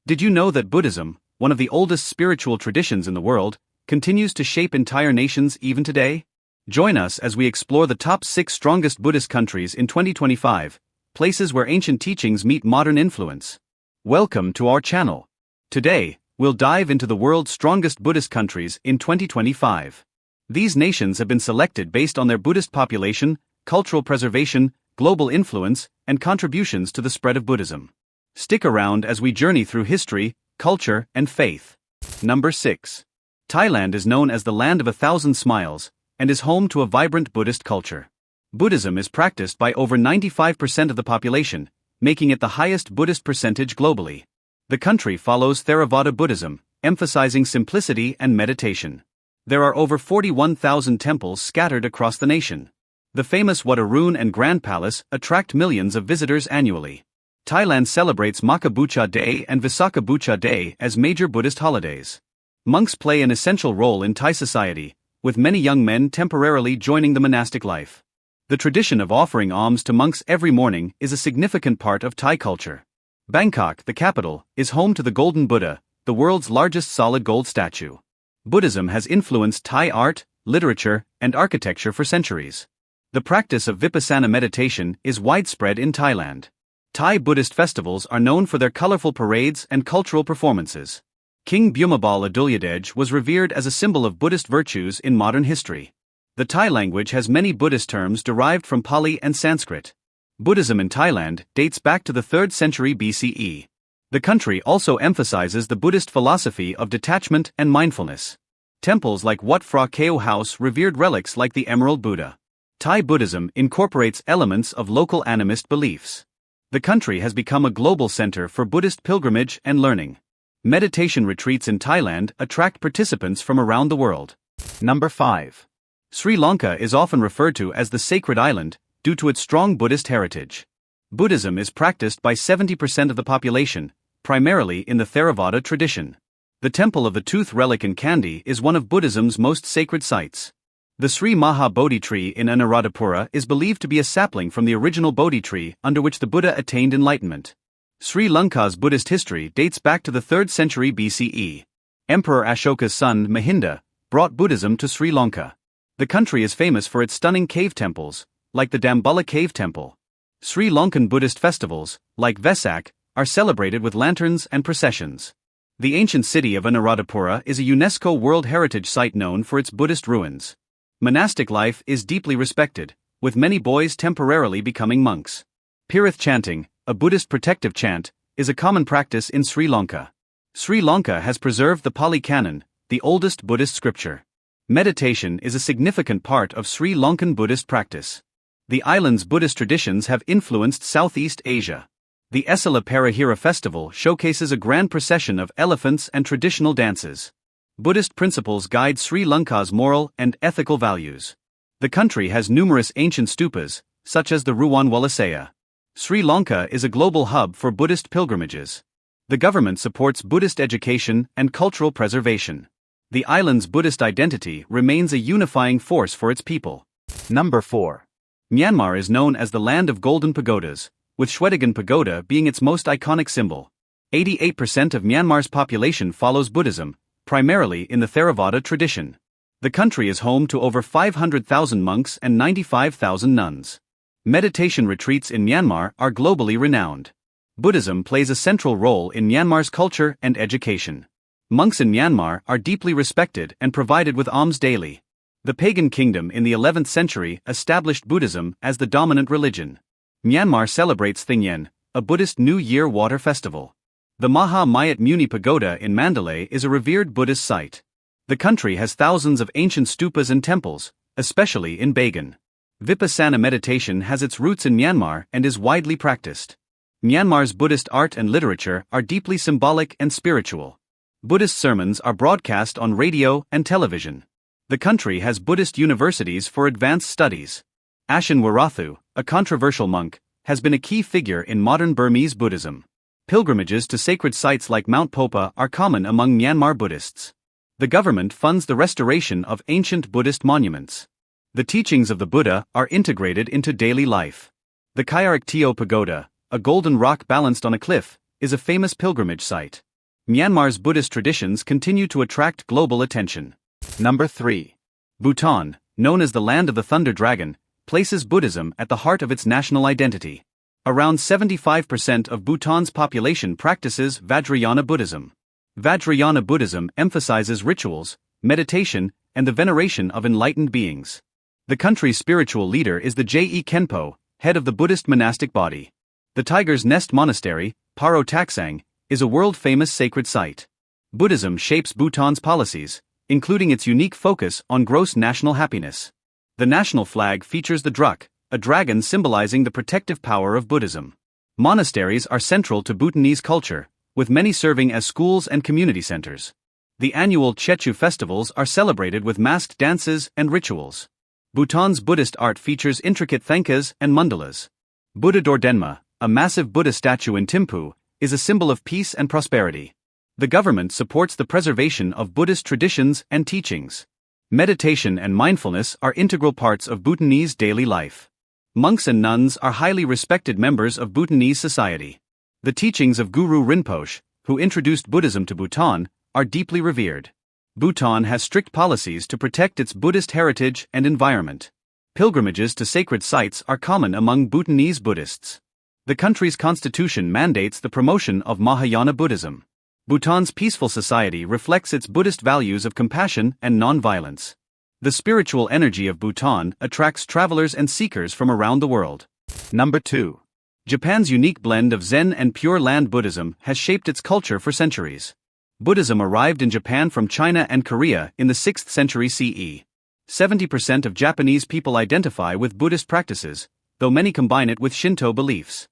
Did you know that Buddhism, one of the oldest spiritual traditions in the world, continues to shape entire nations even today? Join us as we explore the top 6 strongest Buddhist countries in 2025, places where ancient teachings meet modern influence. Welcome to our channel. Today, we'll dive into the world's strongest Buddhist countries in 2025. These nations have been selected based on their Buddhist population, cultural preservation, global influence, and contributions to the spread of Buddhism. Stick around as we journey through history, culture, and faith. Number 6. Thailand is known as the Land of a Thousand Smiles, and is home to a vibrant Buddhist culture. Buddhism is practiced by over 95% of the population, making it the highest Buddhist percentage globally. The country follows Theravada Buddhism, emphasizing simplicity and meditation. There are over 41,000 temples scattered across the nation. The famous Wat Arun and Grand Palace attract millions of visitors annually. Thailand celebrates Maka Bucha Day and Visakha Bucha Day as major Buddhist holidays. Monks play an essential role in Thai society, with many young men temporarily joining the monastic life. The tradition of offering alms to monks every morning is a significant part of Thai culture. Bangkok, the capital, is home to the Golden Buddha, the world's largest solid gold statue. Buddhism has influenced Thai art, literature, and architecture for centuries. The practice of Vipassana meditation is widespread in Thailand. Thai Buddhist festivals are known for their colorful parades and cultural performances. King Bhumibol Adulyadej was revered as a symbol of Buddhist virtues in modern history. The Thai language has many Buddhist terms derived from Pali and Sanskrit. Buddhism in Thailand dates back to the 3rd century BCE. The country also emphasizes the Buddhist philosophy of detachment and mindfulness. Temples like Wat Phra Kaeo House revered relics like the Emerald Buddha. Thai Buddhism incorporates elements of local animist beliefs. The country has become a global center for Buddhist pilgrimage and learning. Meditation retreats in Thailand attract participants from around the world. Number 5. Sri Lanka is often referred to as the Sacred Island due to its strong Buddhist heritage. Buddhism is practiced by 70% of the population, primarily in the Theravada tradition. The Temple of the Tooth Relic in Kandy is one of Buddhism's most sacred sites. The Sri Maha Bodhi tree in Anuradhapura is believed to be a sapling from the original Bodhi tree under which the Buddha attained enlightenment. Sri Lanka's Buddhist history dates back to the 3rd century BCE. Emperor Ashoka's son, Mahinda, brought Buddhism to Sri Lanka. The country is famous for its stunning cave temples, like the Dambulla Cave Temple. Sri Lankan Buddhist festivals, like Vesak, are celebrated with lanterns and processions. The ancient city of Anuradhapura is a UNESCO World Heritage Site known for its Buddhist ruins. Monastic life is deeply respected, with many boys temporarily becoming monks. Pirith chanting, a Buddhist protective chant, is a common practice in Sri Lanka. Sri Lanka has preserved the Pali Canon, the oldest Buddhist scripture. Meditation is a significant part of Sri Lankan Buddhist practice. The island's Buddhist traditions have influenced Southeast Asia. The Esala Perahera festival showcases a grand procession of elephants and traditional dances. Buddhist principles guide Sri Lanka's moral and ethical values. The country has numerous ancient stupas, such as the Ruwan Walasaya. Sri Lanka is a global hub for Buddhist pilgrimages. The government supports Buddhist education and cultural preservation. The island's Buddhist identity remains a unifying force for its people. Number 4. Myanmar is known as the Land of Golden Pagodas, with Shwedagon Pagoda being its most iconic symbol. 88% of Myanmar's population follows Buddhism, primarily in the Theravada tradition. The country is home to over 500,000 monks and 95,000 nuns. Meditation retreats in Myanmar are globally renowned. Buddhism plays a central role in Myanmar's culture and education. Monks in Myanmar are deeply respected and provided with alms daily. The pagan kingdom in the 11th century established Buddhism as the dominant religion. Myanmar celebrates Thingyen, a Buddhist New Year water festival. The Maha Mayat Muni Pagoda in Mandalay is a revered Buddhist site. The country has thousands of ancient stupas and temples, especially in Bagan. Vipassana meditation has its roots in Myanmar and is widely practiced. Myanmar's Buddhist art and literature are deeply symbolic and spiritual. Buddhist sermons are broadcast on radio and television. The country has Buddhist universities for advanced studies. Ashin Warathu, a controversial monk, has been a key figure in modern Burmese Buddhism. Pilgrimages to sacred sites like Mount Popa are common among Myanmar Buddhists. The government funds the restoration of ancient Buddhist monuments. The teachings of the Buddha are integrated into daily life. The Kyarak Teo Pagoda, a golden rock balanced on a cliff, is a famous pilgrimage site. Myanmar's Buddhist traditions continue to attract global attention. Number 3. Bhutan, known as the land of the thunder dragon, places Buddhism at the heart of its national identity. Around 75% of Bhutan's population practices Vajrayana Buddhism. Vajrayana Buddhism emphasizes rituals, meditation, and the veneration of enlightened beings. The country's spiritual leader is the Je Khenpo, head of the Buddhist monastic body. The Tiger's Nest Monastery, Paro Taksang, is a world-famous sacred site. Buddhism shapes Bhutan's policies, including its unique focus on gross national happiness. The national flag features the druk, a dragon symbolizing the protective power of Buddhism. Monasteries are central to Bhutanese culture, with many serving as schools and community centers. The annual Chechu festivals are celebrated with masked dances and rituals. Bhutan's Buddhist art features intricate thankas and mandalas. Buddha Dordenma, a massive Buddha statue in Thimphu, is a symbol of peace and prosperity. The government supports the preservation of Buddhist traditions and teachings. Meditation and mindfulness are integral parts of Bhutanese daily life. Monks and nuns are highly respected members of Bhutanese society. The teachings of Guru Rinpoche, who introduced Buddhism to Bhutan, are deeply revered. Bhutan has strict policies to protect its Buddhist heritage and environment. Pilgrimages to sacred sites are common among Bhutanese Buddhists. The country's constitution mandates the promotion of Mahayana Buddhism. Bhutan's peaceful society reflects its Buddhist values of compassion and non-violence. The spiritual energy of Bhutan attracts travelers and seekers from around the world. Number 2. Japan's unique blend of Zen and Pure Land Buddhism has shaped its culture for centuries. Buddhism arrived in Japan from China and Korea in the 6th century CE. 70% of Japanese people identify with Buddhist practices, though many combine it with Shinto beliefs.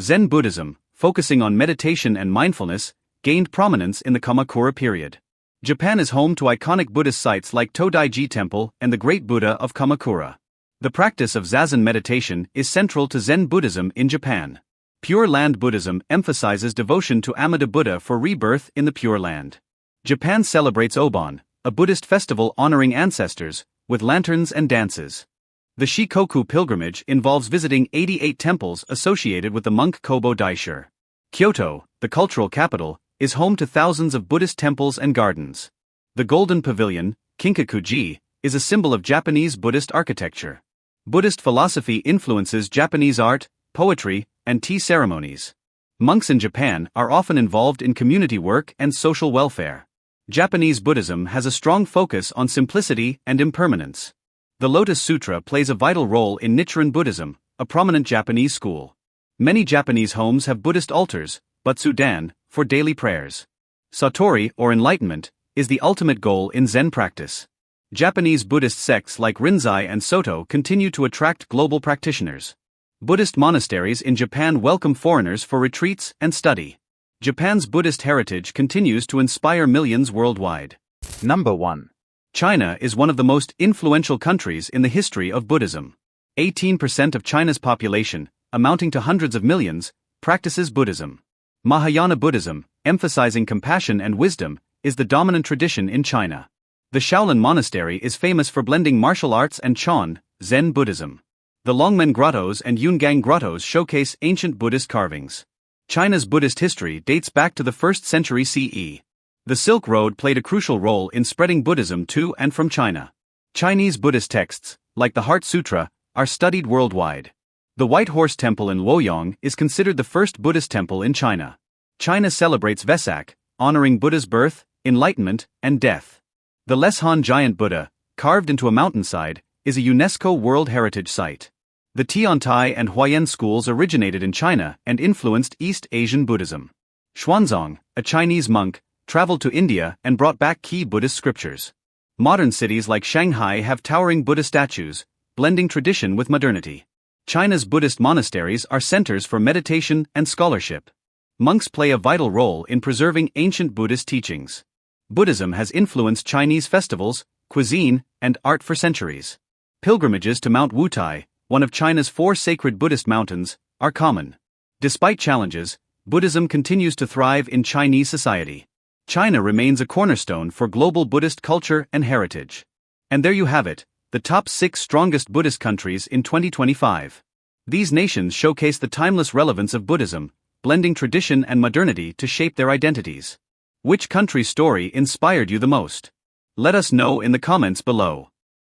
Zen Buddhism, focusing on meditation and mindfulness, gained prominence in the Kamakura period. Japan is home to iconic Buddhist sites like Todaiji Temple and the Great Buddha of Kamakura. The practice of Zazen meditation is central to Zen Buddhism in Japan. Pure Land Buddhism emphasizes devotion to Amida Buddha for rebirth in the Pure Land. Japan celebrates Obon, a Buddhist festival honoring ancestors, with lanterns and dances. The Shikoku pilgrimage involves visiting 88 temples associated with the monk Kobo Daisho. Kyoto, the cultural capital, is home to thousands of Buddhist temples and gardens. The Golden Pavilion, Kinkakuji, is a symbol of Japanese Buddhist architecture. Buddhist philosophy influences Japanese art, poetry, and tea ceremonies. Monks in Japan are often involved in community work and social welfare. Japanese Buddhism has a strong focus on simplicity and impermanence. The Lotus Sutra plays a vital role in Nichiren Buddhism, a prominent Japanese school. Many Japanese homes have Buddhist altars, Butsudan, for daily prayers. Satori, or enlightenment, is the ultimate goal in Zen practice. Japanese Buddhist sects like Rinzai and Soto continue to attract global practitioners. Buddhist monasteries in Japan welcome foreigners for retreats and study. Japan's Buddhist heritage continues to inspire millions worldwide. Number 1. China is one of the most influential countries in the history of Buddhism. 18% of China's population, amounting to hundreds of millions, practices Buddhism. Mahayana Buddhism, emphasizing compassion and wisdom, is the dominant tradition in China. The Shaolin Monastery is famous for blending martial arts and Chan, Zen Buddhism. The Longmen Grottos and Yungang Grottos showcase ancient Buddhist carvings. China's Buddhist history dates back to the 1st century CE. The Silk Road played a crucial role in spreading Buddhism to and from China. Chinese Buddhist texts, like the Heart Sutra, are studied worldwide. The White Horse Temple in Luoyang is considered the first Buddhist temple in China. China celebrates Vesak, honoring Buddha's birth, enlightenment, and death. The Leshan Giant Buddha, carved into a mountainside, is a UNESCO World Heritage Site. The Tiantai and Huayan schools originated in China and influenced East Asian Buddhism. Xuanzang, a Chinese monk, traveled to India and brought back key Buddhist scriptures. Modern cities like Shanghai have towering Buddha statues, blending tradition with modernity. China's Buddhist monasteries are centers for meditation and scholarship. Monks play a vital role in preserving ancient Buddhist teachings. Buddhism has influenced Chinese festivals, cuisine, and art for centuries. Pilgrimages to Mount Wutai, one of China's 4 sacred Buddhist mountains, are common. Despite challenges, Buddhism continues to thrive in Chinese society. China remains a cornerstone for global Buddhist culture and heritage. And there you have it, the top 6 strongest Buddhist countries in 2025. These nations showcase the timeless relevance of Buddhism, blending tradition and modernity to shape their identities. Which country's story inspired you the most? Let us know in the comments below.